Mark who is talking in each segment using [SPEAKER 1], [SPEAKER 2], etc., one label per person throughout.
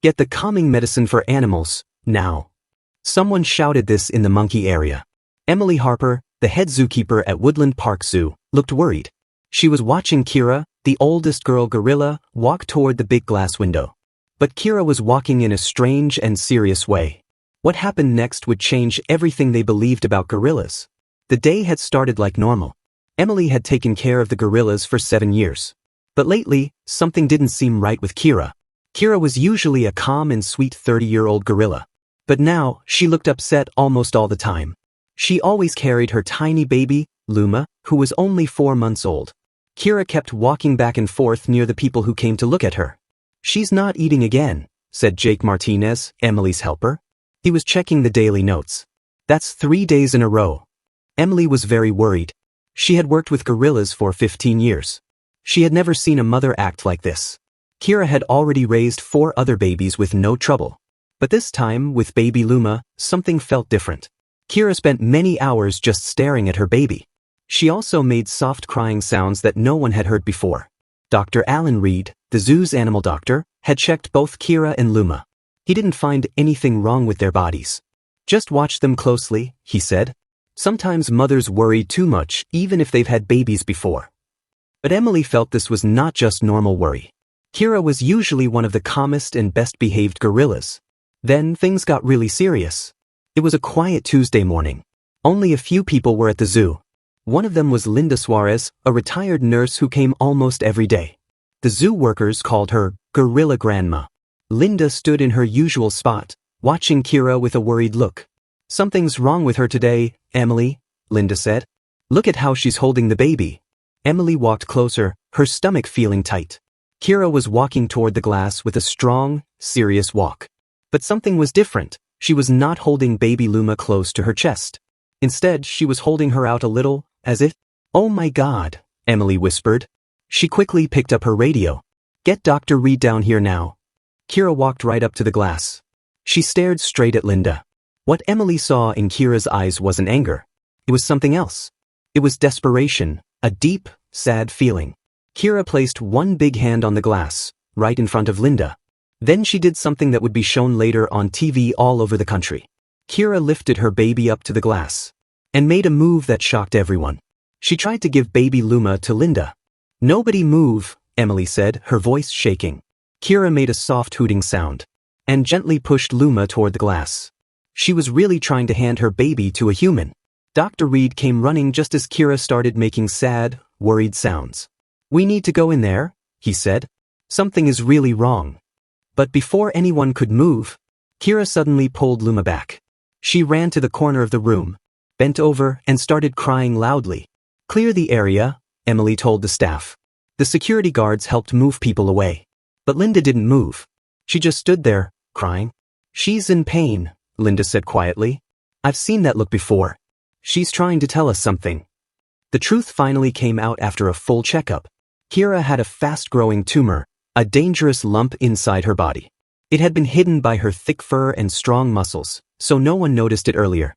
[SPEAKER 1] Get the calming medicine for animals, now. Someone shouted this in the monkey area. Emily Harper, the head zookeeper at Woodland Park Zoo, looked worried. She was watching Kira, the oldest girl gorilla, walk toward the big glass window. But Kira was walking in a strange and serious way. What happened next would change everything they believed about gorillas. The day had started like normal. Emily had taken care of the gorillas for 7 years. But lately, something didn't seem right with Kira. Kira was usually a calm and sweet 30-year-old gorilla. But now, she looked upset almost all the time. She always carried her tiny baby, Luma, who was only 4 months old. Kira kept walking back and forth near the people who came to look at her. "She's not eating again," said Jake Martinez, Emily's helper. He was checking the daily notes. "That's 3 days in a row." Emily was very worried. She had worked with gorillas for 15 years. She had never seen a mother act like this. Kira had already raised 4 other babies with no trouble. But this time, with baby Luma, something felt different. Kira spent many hours just staring at her baby. She also made soft crying sounds that no one had heard before. Dr. Alan Reed, the zoo's animal doctor, had checked both Kira and Luma. He didn't find anything wrong with their bodies. "Just watch them closely," he said. "Sometimes mothers worry too much, even if they've had babies before." But Emily felt this was not just normal worry. Kira was usually one of the calmest and best-behaved gorillas. Then things got really serious. It was a quiet Tuesday morning. Only a few people were at the zoo. One of them was Linda Suarez, a retired nurse who came almost every day. The zoo workers called her Gorilla Grandma. Linda stood in her usual spot, watching Kira with a worried look. "Something's wrong with her today, Emily," Linda said. "Look at how she's holding the baby." Emily walked closer, her stomach feeling tight. Kira was walking toward the glass with a strong, serious walk. But something was different. She was not holding baby Luma close to her chest. Instead, she was holding her out a little, as if, "Oh my God," Emily whispered. She quickly picked up her radio. "Get Dr. Reed down here now." Kira walked right up to the glass. She stared straight at Linda. What Emily saw in Kira's eyes wasn't anger. It was something else. It was desperation, a deep, sad feeling. Kira placed one big hand on the glass, right in front of Linda. Then she did something that would be shown later on TV all over the country. Kira lifted her baby up to the glass and made a move that shocked everyone. She tried to give baby Luma to Linda. "Nobody move," Emily said, her voice shaking. Kira made a soft hooting sound and gently pushed Luma toward the glass. She was really trying to hand her baby to a human. Dr. Reed came running just as Kira started making sad, worried sounds. "We need to go in there," he said. "Something is really wrong." But before anyone could move, Kira suddenly pulled Luma back. She ran to the corner of the room, bent over, and started crying loudly. "Clear the area," Emily told the staff. The security guards helped move people away. But Linda didn't move. She just stood there, crying. "She's in pain," Linda said quietly. "I've seen that look before. She's trying to tell us something." The truth finally came out after a full checkup. Kira had a fast-growing tumor, a dangerous lump inside her body. It had been hidden by her thick fur and strong muscles, so no one noticed it earlier.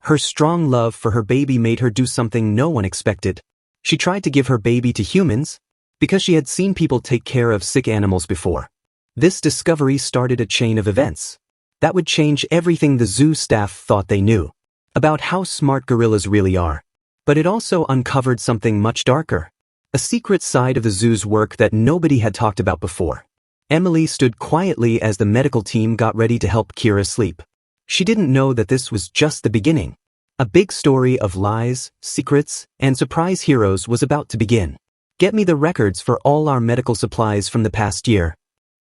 [SPEAKER 1] Her strong love for her baby made her do something no one expected. She tried to give her baby to humans, because she had seen people take care of sick animals before. This discovery started a chain of events that would change everything the zoo staff thought they knew about how smart gorillas really are. But it also uncovered something much darker, a secret side of the zoo's work that nobody had talked about before. Emily stood quietly as the medical team got ready to help Kira sleep. She didn't know that this was just the beginning. A big story of lies, secrets, and surprise heroes was about to begin. "Get me the records for all our medical supplies from the past year,"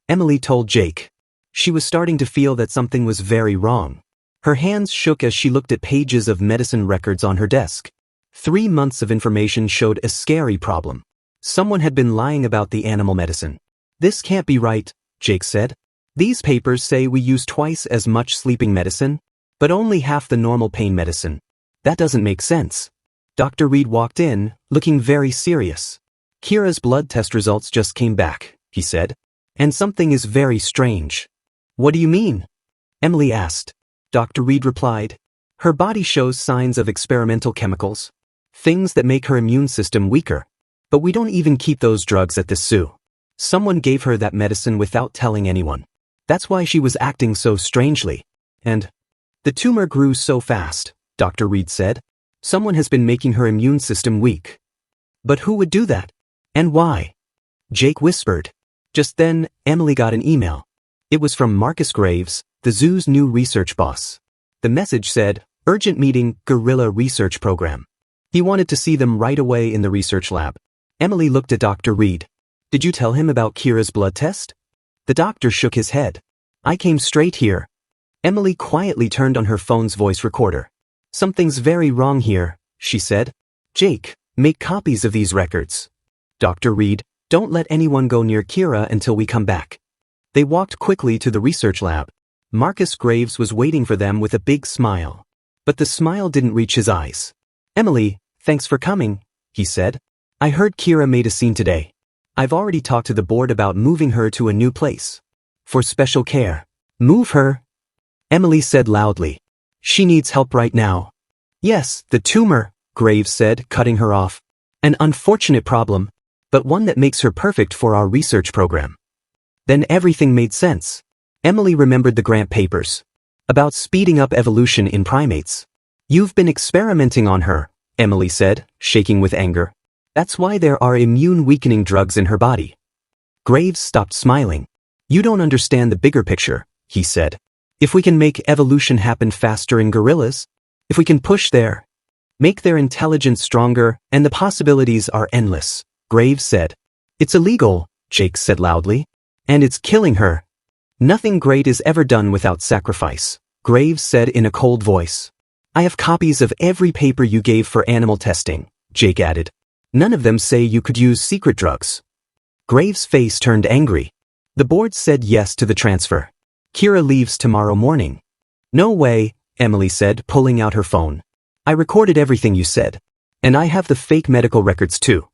[SPEAKER 1] Emily told Jake. She was starting to feel that something was very wrong. Her hands shook as she looked at pages of medicine records on her desk. 3 months of information showed a scary problem. Someone had been lying about the animal medicine. "This can't be right," Jake said. "These papers say we use twice as much sleeping medicine, but only half the normal pain medicine. That doesn't make sense." Dr. Reed walked in, looking very serious. "Kira's blood test results just came back," he said. "And something is very strange." "What do you mean?" Emily asked. Dr. Reed replied. "Her body shows signs of experimental chemicals, things that make her immune system weaker. But we don't even keep those drugs at this zoo. Someone gave her that medicine without telling anyone. That's why she was acting so strangely. And the tumor grew so fast, Dr. Reed said. Someone has been making her immune system weak. But who would do that? And why? Jake whispered. Just then, Emily got an email. It was from Marcus Graves, the zoo's new research boss. The message said, "Urgent meeting, Gorilla Research Program." He wanted to see them right away in the research lab. Emily looked at Dr. Reed. "Did you tell him about Kira's blood test?" The doctor shook his head. "I came straight here." Emily quietly turned on her phone's voice recorder. "Something's very wrong here," she said. "Jake, make copies of these records." "Dr. Reed, don't let anyone go near Kira until we come back." They walked quickly to the research lab. Marcus Graves was waiting for them with a big smile. But the smile didn't reach his eyes. "Emily, thanks for coming," he said. "I heard Kira made a scene today. I've already talked to the board about moving her to a new place. For special care." "Move her?" Emily said loudly. "She needs help right now." "Yes, the tumor," Graves said, cutting her off. "An unfortunate problem, but one that makes her perfect for our research program." Then everything made sense. Emily remembered the grant papers. About speeding up evolution in primates. "You've been experimenting on her," Emily said, shaking with anger. "That's why there are immune-weakening drugs in her body." Graves stopped smiling. "You don't understand the bigger picture," he said. "If we can make evolution happen faster in gorillas, if we can make their intelligence stronger, and the possibilities are endless," Graves said. "It's illegal," Jake said loudly. "And it's killing her." "Nothing great is ever done without sacrifice," Graves said in a cold voice. "I have copies of every paper you gave for animal testing," Jake added. "None of them say you could use secret drugs." Graves' face turned angry. "The board said yes to the transfer. Kira leaves tomorrow morning." "No way," Emily said, pulling out her phone. "I recorded everything you said. And I have the fake medical records too."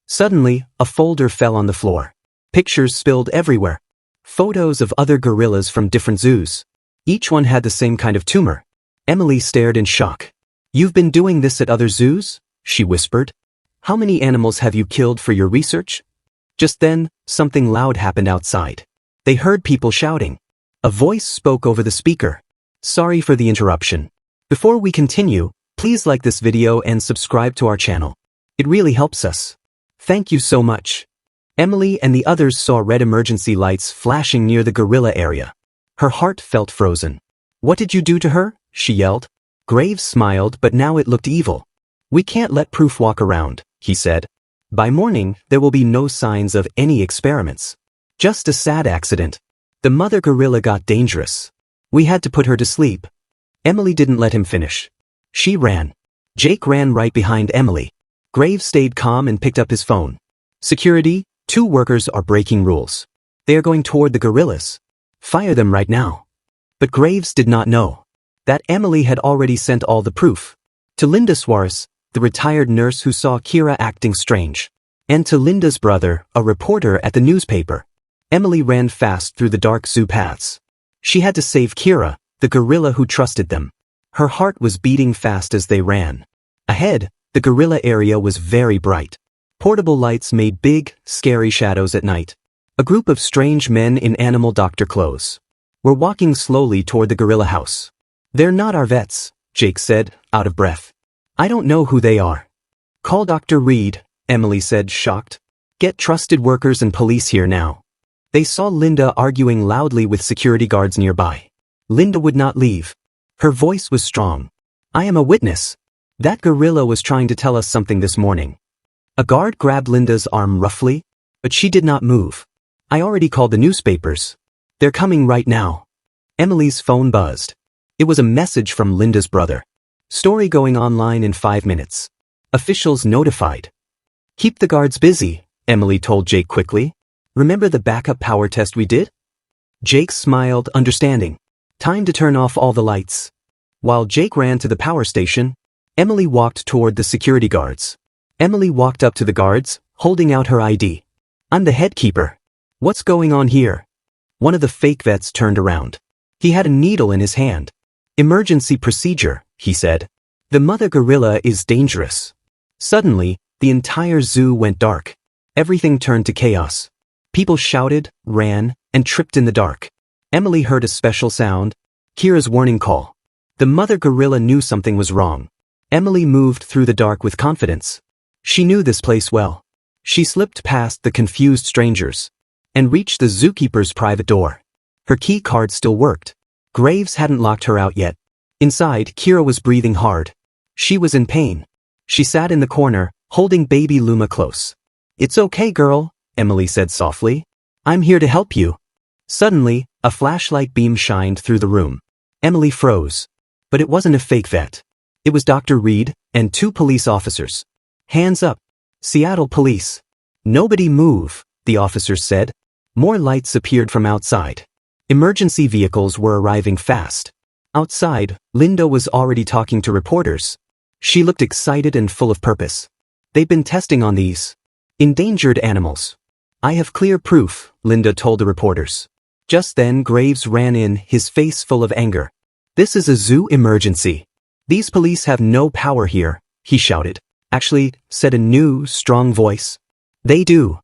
[SPEAKER 1] Suddenly, a folder fell on the floor. Pictures spilled everywhere. Photos of other gorillas from different zoos. Each one had the same kind of tumor. Emily stared in shock. "You've been doing this at other zoos?" she whispered. "How many animals have you killed for your research?" Just then, something loud happened outside. They heard people shouting. A voice spoke over the speaker. "Sorry for the interruption. Before we continue, please like this video and subscribe to our channel. It really helps us. Thank you so much." Emily and the others saw red emergency lights flashing near the gorilla area. Her heart felt frozen. "What did you do to her?" she yelled. Graves smiled, but now it looked evil. "We can't let proof walk around," he said. "By morning, there will be no signs of any experiments. Just a sad accident. The mother gorilla got dangerous. We had to put her to sleep." Emily didn't let him finish. She ran. Jake ran right behind Emily. Graves stayed calm and picked up his phone. "Security, 2 workers are breaking rules. They are going toward the gorillas. Fire them right now." But Graves did not know that Emily had already sent all the proof. To Linda Suarez, the retired nurse who saw Kira acting strange. And to Linda's brother, a reporter at the newspaper. Emily ran fast through the dark zoo paths. She had to save Kira, the gorilla who trusted them. Her heart was beating fast as they ran. Ahead, the gorilla area was very bright. Portable lights made big, scary shadows at night. A group of strange men in animal doctor clothes were walking slowly toward the gorilla house. "They're not our vets," Jake said, out of breath. "I don't know who they are." "Call Dr. Reed," Emily said, shocked. "Get trusted workers and police here now." They saw Linda arguing loudly with security guards nearby. Linda would not leave. Her voice was strong. "I am a witness. That gorilla was trying to tell us something this morning." A guard grabbed Linda's arm roughly, but she did not move. "I already called the newspapers. They're coming right now." Emily's phone buzzed. It was a message from Linda's brother. "Story going online in 5 minutes. Officials notified." "Keep the guards busy," Emily told Jake quickly. "Remember the backup power test we did?" Jake smiled, understanding. Time to turn off all the lights. While Jake ran to the power station, Emily walked toward the security guards. Emily walked up to the guards, holding out her ID. "I'm the head keeper. What's going on here?" One of the fake vets turned around. He had a needle in his hand. "Emergency procedure," he said. "The mother gorilla is dangerous." Suddenly, the entire zoo went dark. Everything turned to chaos. People shouted, ran, and tripped in the dark. Emily heard a special sound, Kira's warning call. The mother gorilla knew something was wrong. Emily moved through the dark with confidence. She knew this place well. She slipped past the confused strangers and reached the zookeeper's private door. Her key card still worked. Graves hadn't locked her out yet. Inside, Kira was breathing hard. She was in pain. She sat in the corner, holding baby Luma close. "It's okay, girl," Emily said softly. "I'm here to help you." Suddenly, a flashlight beam shined through the room. Emily froze. But it wasn't a fake vet. It was Dr. Reed and 2 police officers. "Hands up. Seattle Police." "Nobody move," the officers said. More lights appeared from outside. Emergency vehicles were arriving fast. Outside, Linda was already talking to reporters. She looked excited and full of purpose. "They've been testing on these endangered animals. I have clear proof," Linda told the reporters. Just then Graves ran in, his face full of anger. "This is a zoo emergency. These police have no power here," he shouted. "Actually," said a new, strong voice. "They do."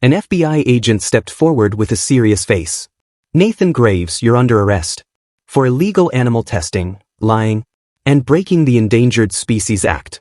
[SPEAKER 1] An FBI agent stepped forward with a serious face. "Nathan Graves, you're under arrest for illegal animal testing, lying, and breaking the Endangered Species Act."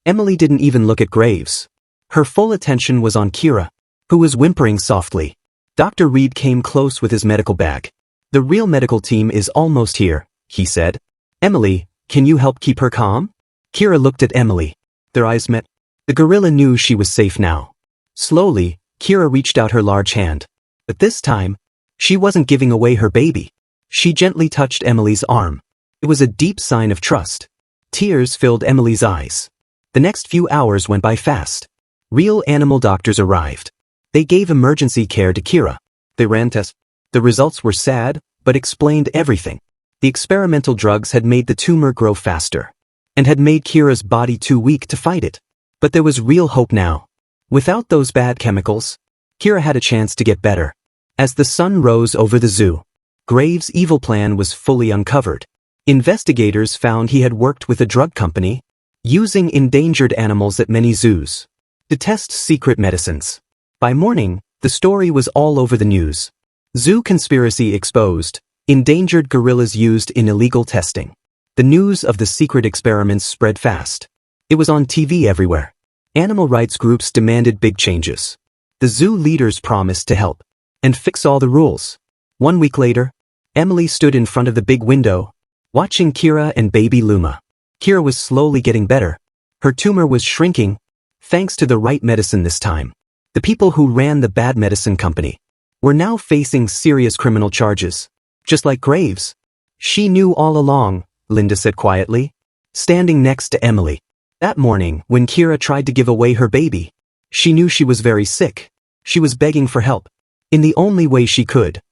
[SPEAKER 1] Emily didn't even look at Graves. Her full attention was on Kira, who was whimpering softly. Dr. Reed came close with his medical bag. "The real medical team is almost here," he said. "Emily, can you help keep her calm?" Kira looked at Emily. Their eyes met. The gorilla knew she was safe now. Slowly, Kira reached out her large hand. But this time, she wasn't giving away her baby. She gently touched Emily's arm. It was a deep sign of trust. Tears filled Emily's eyes. The next few hours went by fast. Real animal doctors arrived. They gave emergency care to Kira. They ran tests. The results were sad, but explained everything. The experimental drugs had made the tumor grow faster, and had made Kira's body too weak to fight it. But there was real hope now. Without those bad chemicals, Kira had a chance to get better. As the sun rose over the zoo, Graves' evil plan was fully uncovered. Investigators found he had worked with a drug company, using endangered animals at many zoos to test secret medicines. By morning, the story was all over the news. Zoo conspiracy exposed, endangered gorillas used in illegal testing. The news of the secret experiments spread fast. It was on TV everywhere. Animal rights groups demanded big changes. The zoo leaders promised to help and fix all the rules. 1 week later, Emily stood in front of the big window, watching Kira and baby Luma. Kira was slowly getting better. Her tumor was shrinking, thanks to the right medicine this time. The people who ran the bad medicine company were now facing serious criminal charges. Just like Graves. "She knew all along," Linda said quietly, standing next to Emily. That morning, when Kira tried to give away her baby, she knew she was very sick. She was begging for help, in the only way she could.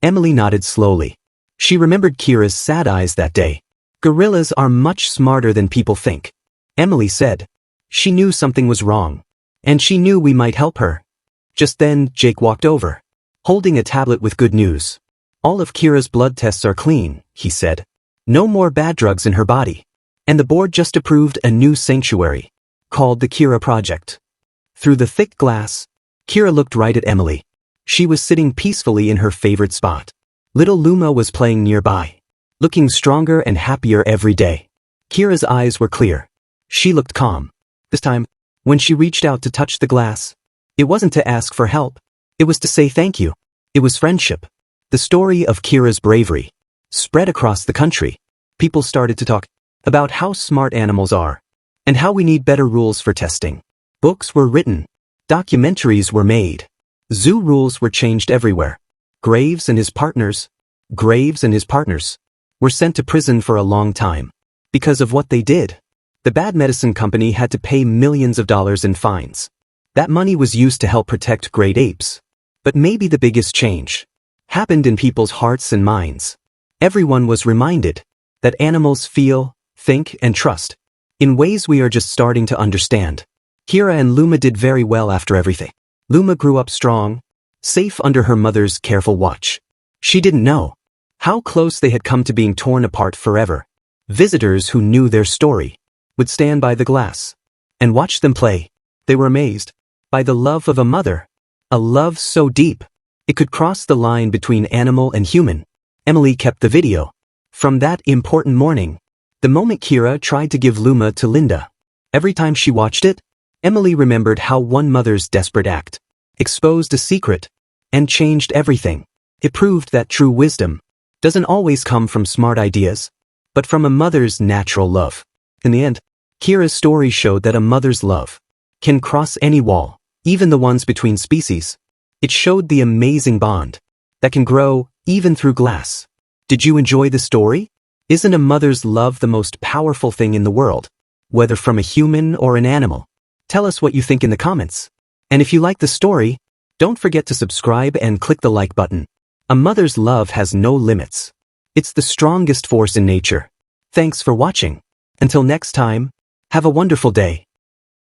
[SPEAKER 1] Emily nodded slowly. She remembered Kira's sad eyes that day. "Gorillas are much smarter than people think," Emily said. She knew something was wrong, and she knew we might help her. Just then, Jake walked over, holding a tablet with good news. "All of Kira's blood tests are clean," he said. "No more bad drugs in her body. And the board just approved a new sanctuary, called the Kira Project." Through the thick glass, Kira looked right at Emily. She was sitting peacefully in her favorite spot. Little Luma was playing nearby, looking stronger and happier every day. Kira's eyes were clear. She looked calm. This time, when she reached out to touch the glass, it wasn't to ask for help. It was to say thank you. It was friendship. The story of Kira's bravery spread across the country. People started to talk about how smart animals are, and how we need better rules for testing. Books were written. Documentaries were made. Zoo rules were changed everywhere. Graves and his partners were sent to prison for a long time because of what they did. The bad medicine company had to pay millions of dollars in fines. That money was used to help protect great apes. But maybe the biggest change happened in people's hearts and minds. Everyone was reminded that animals feel, think, and trust in ways we are just starting to understand. Kira and Luma did very well after everything. Luma grew up strong, safe under her mother's careful watch. She didn't know how close they had come to being torn apart forever. Visitors who knew their story would stand by the glass and watch them play. They were amazed by the love of a mother, a love so deep it could cross the line between animal and human. Emily kept the video. From that important morning, the moment Kira tried to give Luma to Linda, every time she watched it, Emily remembered how one mother's desperate act exposed a secret and changed everything. It proved that true wisdom doesn't always come from smart ideas, but from a mother's natural love. In the end, Kira's story showed that a mother's love can cross any wall, even the ones between species. It showed the amazing bond that can grow even through glass. Did you enjoy the story? Isn't a mother's love the most powerful thing in the world, whether from a human or an animal? Tell us what you think in the comments. And if you like the story, don't forget to subscribe and click the like button. A mother's love has no limits. It's the strongest force in nature. Thanks for watching. Until next time, have a wonderful day.